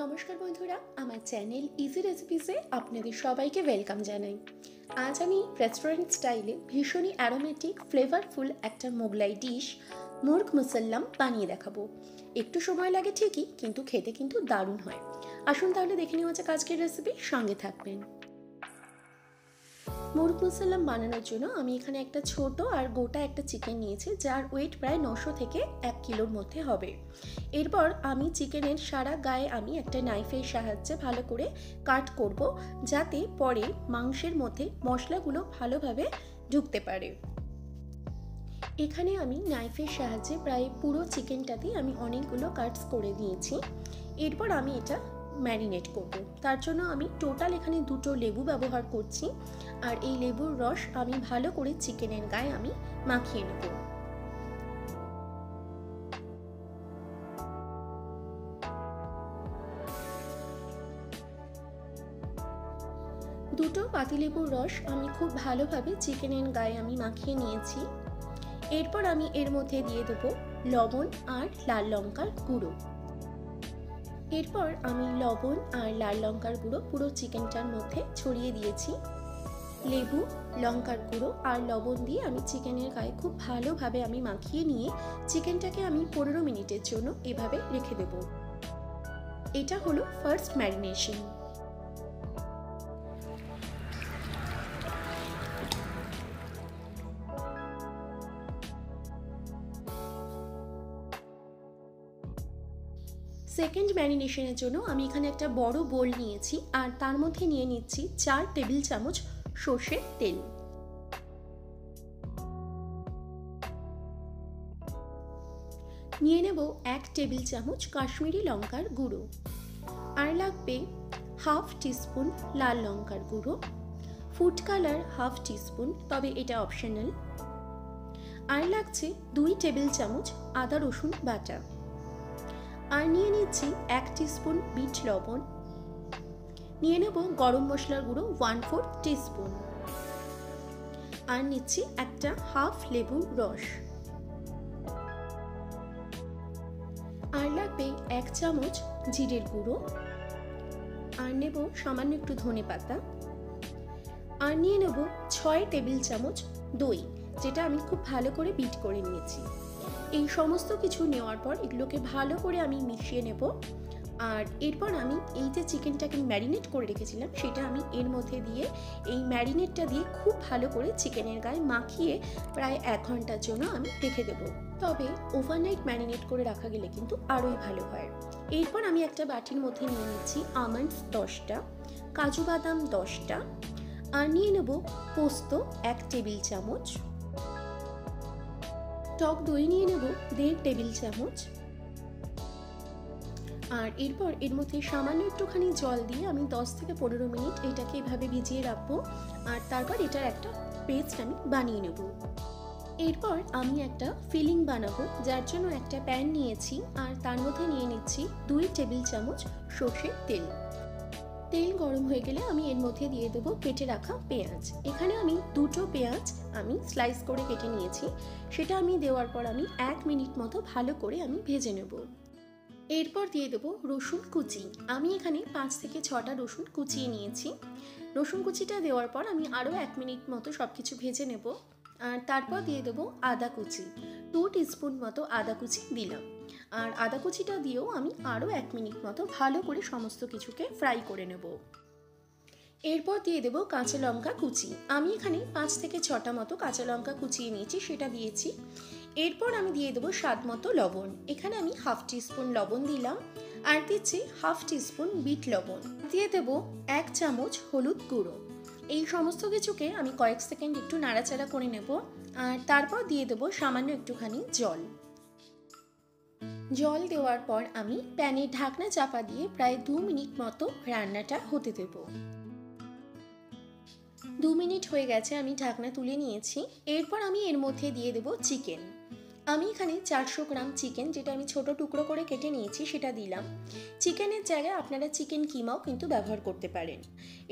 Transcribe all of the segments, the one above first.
নমস্কার বন্ধুরা, আমার চ্যানেল ইজি রেসিপিসে আপনাদের সবাইকে ওয়েলকাম জানাই। আজ আমি রেস্টুরেন্ট স্টাইলে ভীষণই অ্যারোমেটিক ফ্লেভারফুল একটা মোগলাই ডিশ মুর্গ মুসাল্লাম বানিয়ে দেখাবো। একটু সময় লাগে ঠিকই, কিন্তু খেতে কিন্তু দারুণ হয়। আসুন তাহলে দেখে নেওয়া যাক আজকের রেসিপি, সঙ্গে থাকবেন। মুর্গ মুসাল্লাম বানানোর জন্য আমি এখানে একটা ছোট আর গোটা একটা চিকেন নিয়েছি, যার ওয়েট প্রায় 900 থেকে 1 কিলোর মধ্যে হবে। এরপর আমি চিকেনের সারা গায়ে আমি একটা নাইফের সাহায্যে ভালো করে কাট করব, যাতে পরে মাংসের মধ্যে মশলাগুলো ভালোভাবে ঢুকতে পারে। এখানে আমি নাইফের সাহায্যে প্রায় পুরো চিকেনটাতেই আমি অনেকগুলো কাটস করে নিয়েছি। এরপর আমি এটা ম্যারিনেট করব। তার জন্য আমি টোটাল এখানে 2টো লেবু ব্যবহার করছি, আর এই লেবুর রস আমি ভালো করে চিকেনের গায়ে আমি মাখিয়ে নেব। দুটো পাতিলেবুর রস আমি খুব ভালোভাবে চিকেনের গায়ে আমি মাখিয়ে নিয়েছি। এরপর আমি এর মধ্যে দিয়ে দেব লবণ আর লাল লঙ্কার গুঁড়ো। এরপর আমি লবণ আর লাল লঙ্কার গুঁড়ো পুরো চিকেনটার মধ্যে ছড়িয়ে দিয়েছি। লেবু, লঙ্কার গুঁড়ো আর লবণ দিয়ে আমি চিকেনের গায়ে খুব ভালোভাবে আমি মাখিয়ে নিয়ে চিকেনটাকে আমি 15 মিনিটের জন্য এভাবে রেখে দেব। এটা হলো ফার্স্ট ম্যারিনেশন। সেকেন্ড ম্যারিনেশনের জন্য আমি এখানে একটা বড় বোল নিয়েছি, আর তার মধ্যে নিয়ে নিচ্ছি 4 টেবিল চামচ সর্ষের তেল। নিয়ে নেব 1 টেবিল চামচ কাশ্মীরি লঙ্কার গুঁড়ো, আর লাগবে হাফ টিস্পুন লাল লঙ্কার গুঁড়ো, ফুড কালার হাফ টিস্পুন, তবে এটা অপশনাল, আর লাগছে 2 টেবিল চামচ আদা রসুন বাটা, আর নিয়ে নিচ্ছি 1 টিস্পুন বিট লবণ। নিয়ে নেব গরম মশলার গুঁড়ো 1/4 টিস্পুন, আর নিচ্ছি একটা হাফ লেবুর রস, আর লাগবে 1 চামচ জিরের গুঁড়ো, আর নেব সামান্য একটু ধনে পাতা, আর নিয়ে নেব 6 টেবিল চামচ দই, যেটা আমি খুব ভালো করে বিট করে নিয়েছি। এই সমস্ত কিছু নেওয়ার পর এগুলোকে ভালো করে আমি মিশিয়ে নেব। আর এরপর আমি এই যে চিকেনটাকে ম্যারিনেট করে রেখেছিলাম সেটা আমি এর মধ্যে দিয়ে এই ম্যারিনেটটা দিয়ে খুব ভালো করে চিকেনের গায়ে মাখিয়ে প্রায় 1 ঘন্টার জন্য আমি রেখে দেব। তবে ওভারনাইট ম্যারিনেট করে রাখা গেলে কিন্তু আরোই ভালো হয়। এরপর আমি একটা বাটির মধ্যে নিয়ে নিচ্ছি আমন্ডস 10টা, কাজু বাদাম 10টা, আর নিয়ে নেব পোস্ত 1 টেবিল চামচ, টক দই নিয়ে নেব 1.5 টেবিল চামচ, আর এরপর এর মধ্যে সামান্য একটুখানি জল দিয়ে আমি 10 থেকে 15 মিনিট এটাকে এভাবে ভিজিয়ে রাখবো, আর তারপর এটার একটা পেস্ট আমি বানিয়ে নেব। এরপর আমি একটা ফিলিং বানাবো, যার জন্য একটা প্যান নিয়েছি, আর তার মধ্যে নিয়ে নিচ্ছি 2 টেবিল চামচ সর্ষের তেল। তেল গরম হয়ে গেলে আমি এর মধ্যে দিয়ে দেবো কেটে রাখা পেঁয়াজ। এখানে আমি 2টো পেঁয়াজ আমি স্লাইস করে কেটে নিয়েছি, সেটা আমি দেওয়ার পর আমি 1 মিনিট মতো ভালো করে আমি ভেজে নেব। এরপর দিয়ে দেবো রসুন কুচি। আমি এখানে 5 থেকে 6টা রসুন কুচিয়ে নিয়েছি। রসুন কুচিটা দেওয়ার পর আমি আরও 1 মিনিট মতো সব কিছু ভেজে নেব, আর তারপর দিয়ে দেবো আদা কুচি। 2 টিস্পুন মতো আদা কুচি দিলাম, আর আদা কুচিটা দিয়েও আমি আরও 1 মিনিট মতো ভালো করে সমস্ত কিছুকে ফ্রাই করে নেব। এরপর দিয়ে দেবো কাঁচা লঙ্কা কুচি। আমি এখানে 5 থেকে 6টা মতো কাঁচা লঙ্কা কুচিয়ে নিয়েছি, সেটা দিয়েছি। এরপর আমি দিয়ে দেবো স্বাদ মতো লবণ। এখানে আমি হাফ টিস্পুন লবণ দিলাম, আর দিচ্ছি হাফ টিস্পুন বিট লবণ। দিয়ে দেবো 1 চামচ হলুদ গুঁড়ো। এই সমস্ত কিছুকে আমি কয়েক সেকেন্ড একটু নাড়াচাড়া করে নেব, আর তারপর দিয়ে দেবো সামান্য একটুখানি জল। জল দেওয়ার পর আমি প্যানে ঢাকনা চাপা দিয়ে প্রায় 2 মিনিট মতো রান্নাটা হতে দেব। 2 মিনিট হয়ে গেছে, আমি ঢাকনা তুলে নিয়েছি। এরপর আমি এর মধ্যে দিয়ে দেব চিকেন। আমি এখানে 400 গ্রাম চিকেন, যেটা আমি ছোট টুকরো করে কেটে নিয়েছি, সেটা দিলাম। চিকেনের জায়গায় আপনারা চিকেন কিমাও কিন্তু ব্যবহার করতে পারেন।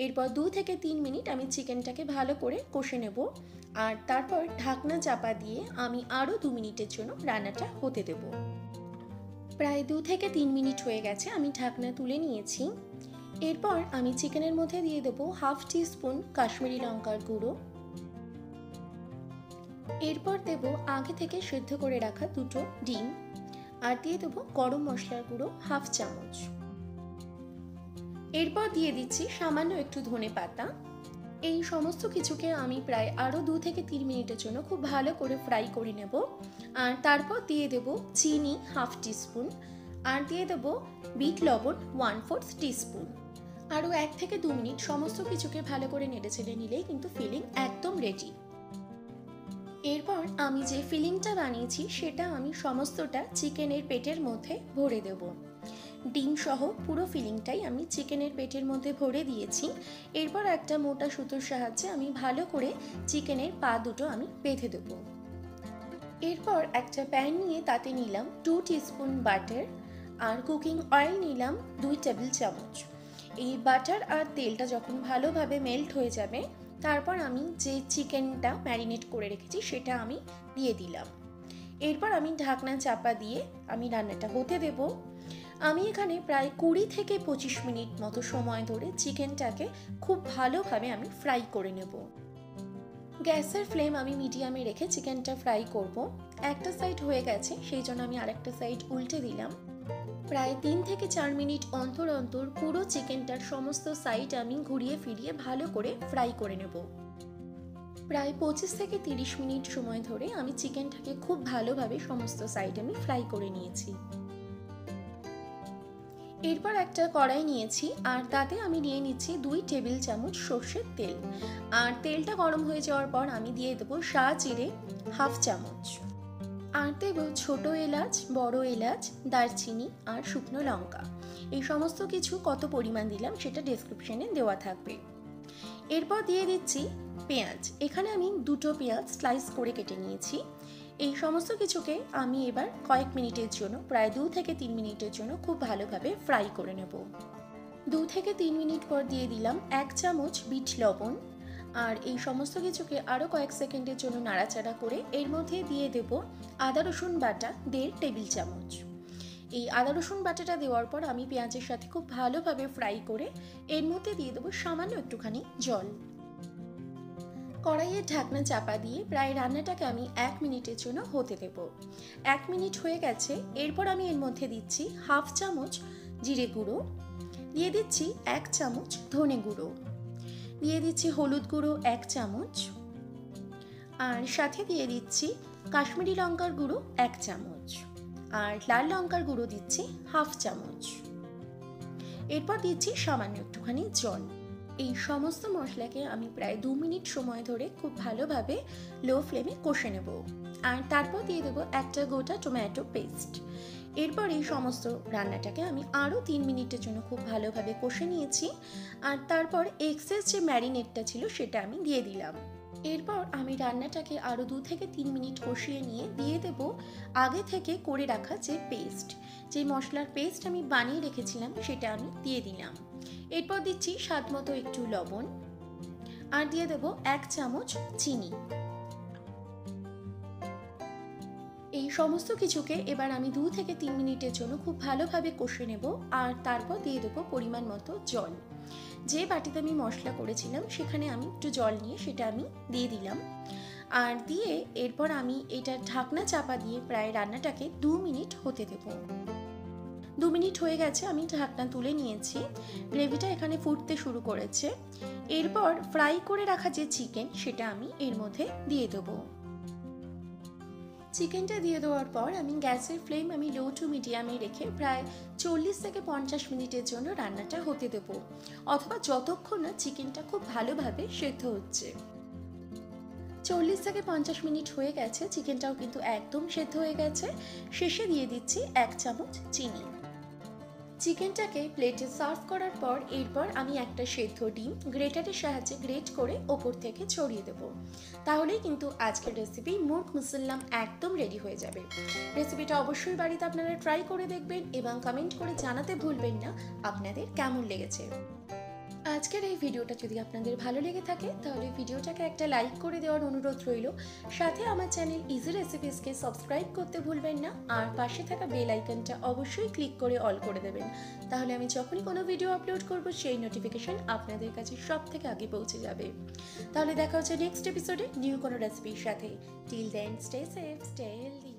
এরপর 2 থেকে 3 মিনিট আমি চিকেনটাকে ভালো করে কষে নেব, আর তারপর ঢাকনা চাপা দিয়ে আমি আরও 2 মিনিটের জন্য রান্নাটা হতে দেব। প্রায় 2 থেকে 3 মিনিট হয়ে গেছে, আমি ঢাকনা তুলে নিয়েছি। এরপর আমি চিকেনের মধ্যে দিয়ে দেবো হাফ টিস্পুন কাশ্মীরি লঙ্কার গুঁড়ো। এরপর দেব আগে থেকে সেদ্ধ করে রাখা 2টো ডিম, আর দিয়ে দেবো গরম মশলার গুঁড়ো হাফ চামচ। এরপর দিয়ে দিচ্ছি সামান্য একটু ধনে পাতা। এই সমস্ত কিছুকে আমি প্রায় আরও 2 থেকে 3 মিনিটের জন্য খুব ভালো করে ফ্রাই করে নেব। আর তারপর দিয়ে দেব চিনি হাফ টিস্পুন, আর দিয়ে দেব বিট লবণ 1/4 টিস্পুন। আরও 1 থেকে 2 মিনিট সমস্ত কিছুকে ভালো করে নেড়ে চেড়ে নিলেই কিন্তু ফিলিং একদম রেডি। এরপর আমি যে ফিলিংটা বানিয়েছি সেটা আমি সমস্তটা চিকেনের পেটের মধ্যে ভরে দেব। ডিম সহ পুরো ফিলিংটাই আমি চিকেনের পেটের মধ্যে ভরে দিয়েছি। এরপর একটা মোটা সুতোর সাহায্যে আমি ভালো করে চিকেনের পা দুটো আমি বেঁধে দেব। এরপর একটা প্যান নিয়ে তাতে নিলাম 2 টিস্পুন বাটার, আর কুকিং অয়েল নিলাম 2 টেবিল চামচ। এই বাটার আর তেলটা যখন ভালোভাবে মেল্ট হয়ে যাবে, তারপর আমি যে চিকেনটা ম্যারিনেট করে রেখেছি সেটা আমি দিয়ে দিলাম। এরপর আমি ঢাকনা চাপা দিয়ে আমি রান্নাটা হতে দেব। আমি এখানে প্রায় 20 থেকে 25 মিনিট মতো সময় ধরে চিকেনটাকে খুব ভালোভাবে আমি ফ্রাই করে নেব। গ্যাসের ফ্লেম আমি মিডিয়ামে রেখে চিকেনটা ফ্রাই করব। একটা সাইড হয়ে গেছে, সেই জন্য আমি আরেকটা সাইড উল্টে দিলাম। প্রায় 3 থেকে 4 মিনিট অন্তর অন্তর পুরো চিকেনটার সমস্ত সাইড আমি ঘুরিয়ে ফিরিয়ে ভালো করে ফ্রাই করে নেব। প্রায় 25 থেকে 30 মিনিট সময় ধরে আমি চিকেনটাকে খুব ভালোভাবে সমস্ত সাইড আমি ফ্রাই করে নিয়েছি। এরপর একটা কড়াই নিয়েছি, আর তাতে আমি নিয়ে নিচ্ছি 2 টেবিল চামচ সর্ষের তেল। আর তেলটা গরম হয়ে যাওয়ার পর আমি দিয়ে দেবো শাহ জিরে হাফ চামচ, আর দেব ছোট এলাচ, বড় এলাচ, দারচিনি আর শুকনো লঙ্কা। এই সমস্ত কিছু কত পরিমাণ দিলাম সেটা ডেসক্রিপশনে দেওয়া থাকবে। এরপর দিয়ে দিচ্ছি পেঁয়াজ। এখানে আমি 2টো পেঁয়াজ স্লাইস করে কেটে নিয়েছি। এই সমস্ত কিছুকে আমি এবার কয়েক মিনিটের জন্য, প্রায় 2 থেকে 3 মিনিটের জন্য খুব ভালোভাবে ফ্রাই করে নেব। 2 থেকে 3 মিনিট পর দিয়ে দিলাম 1 চামচ বিট লবণ, আর এই সমস্ত কিছুকে আরও কয়েক সেকেন্ডের জন্য নাড়াচাড়া করে এর মধ্যে দিয়ে দেব আদা রসুন বাটা 1.5 টেবিল চামচ। এই আদা রসুন বাটাটা দেওয়ার পর আমি পেঁয়াজের সাথে খুব ভালোভাবে ফ্রাই করে এর মধ্যে দিয়ে দেবো সামান্য একটুখানি জল। কড়াইয়ের ঢাকনা চাপা দিয়ে প্রায় রান্নাটাকে আমি 1 মিনিটের জন্য হতে দেব। 1 মিনিট হয়ে গেছে। এরপর আমি এর মধ্যে দিচ্ছি হাফ চামচ জিরে গুঁড়ো, দিয়ে দিচ্ছি 1 চামচ ধনে গুঁড়ো, দিয়ে দিচ্ছি হলুদ গুঁড়ো 1 চামচ, আর সাথে দিয়ে দিচ্ছি কাশ্মীরি লঙ্কার গুঁড়ো 1 চামচ, আর লাল লঙ্কার গুঁড়ো দিচ্ছি হাফ চামচ। এরপর দিচ্ছি সামান্য একটুখানি জল। এই সমস্ত মশলাকে আমি প্রায় 2 মিনিট সময় ধরে খুব ভালোভাবে লো ফ্লেমে কষে নেব। আর তারপর দিয়ে দেবো একটা গোটা টমেটো পেস্ট। এরপর এই সমস্ত রান্নাটাকে আমি আরও 3 মিনিটের জন্য খুব ভালোভাবে কষে নিয়েছি। আর তারপর এক্সেস যে ম্যারিনেটটা ছিল সেটা আমি দিয়ে দিলাম। এরপর আমি রান্নাটাকে আরও 2 থেকে 3 মিনিট কষিয়ে নিয়ে দিয়ে দেব আগে থেকে করে রাখা যে পেস্ট, যে মশলার পেস্ট আমি বানিয়ে রেখেছিলাম সেটা আমি দিয়ে দিলাম। এরপর দিচ্ছি স্বাদ মতো একটু লবণ, আর দিয়ে দেব 1 চামচ চিনি। এই সমস্ত কিছুকে এবার আমি 2 থেকে 3 মিনিটের জন্য খুব ভালোভাবে কষে নেব। আর তারপর দিয়ে দেবো পরিমাণ মতো জল। যে বাটিতে আমি মশলা করেছিলাম সেখানে আমি একটু জল নিয়ে সেটা আমি দিয়ে দিলাম। আর দিয়ে এরপর আমি এটা ঢাকনা চাপা দিয়ে প্রায় রান্নাটাকে 2 মিনিট হতে দেব। 2 মিনিট হয়ে গেছে, আমি ঢাকনা তুলে নিয়েছি। গ্রেভিটা এখানে ফুটতে শুরু করেছে। এরপর ফ্রাই করে রাখা যে চিকেন সেটা আমি এর মধ্যে দিয়ে দেবো। চিকেনটা দিয়ে দেওয়ার পর আমি গ্যাসের ফ্লেম আমি লো টু মিডিয়ামে রেখে প্রায় 40 থেকে 50 মিনিটের জন্য রান্নাটা হতে দেব, অথবা যতক্ষণ না চিকেনটা খুব ভালোভাবে সেদ্ধ হচ্ছে। 40 থেকে 50 মিনিট হয়ে গেছে, চিকেনটাও কিন্তু একদম সেদ্ধ হয়ে গেছে। শেষে দিয়ে দিচ্ছি 1 চামচ চিনি। চিকেনটাকে প্লেটে সার্ভ করার পর এরপর আমি একটা সেদ্ধ ডিম গ্রেটারের সাহায্যে গ্রেট করে ওপর থেকে ছড়িয়ে দেব। তাহলেই কিন্তু আজকের রেসিপি মুর্গ মুসাল্লাম একদম রেডি হয়ে যাবে। রেসিপিটা অবশ্যই বাড়িতে আপনারা ট্রাই করে দেখবেন এবং কমেন্ট করে জানাতে ভুলবেন না আপনাদের কেমন লেগেছে। আজকের এই ভিডিওটা যদি আপনাদের ভালো লেগে থাকে তাহলে ভিডিওটাকে একটা লাইক করে দেওয়ার অনুরোধ রইল। সাথে আমার চ্যানেল ইজি রেসিপিসকে সাবস্ক্রাইব করতে ভুলবেন না, আর পাশে থাকা বেল আইকনটা অবশ্যই ক্লিক করে অল করে দেবেন। তাহলে আমি যখনই কোনো ভিডিও আপলোড করব সেই নোটিফিকেশন আপনাদের কাছে সব থেকে আগে পৌঁছে যাবে। তাহলে দেখা হচ্ছে নেক্সট এপিসোডে নিউ কোনো রেসিপির সাথে। Till then stay safe, stay healthy.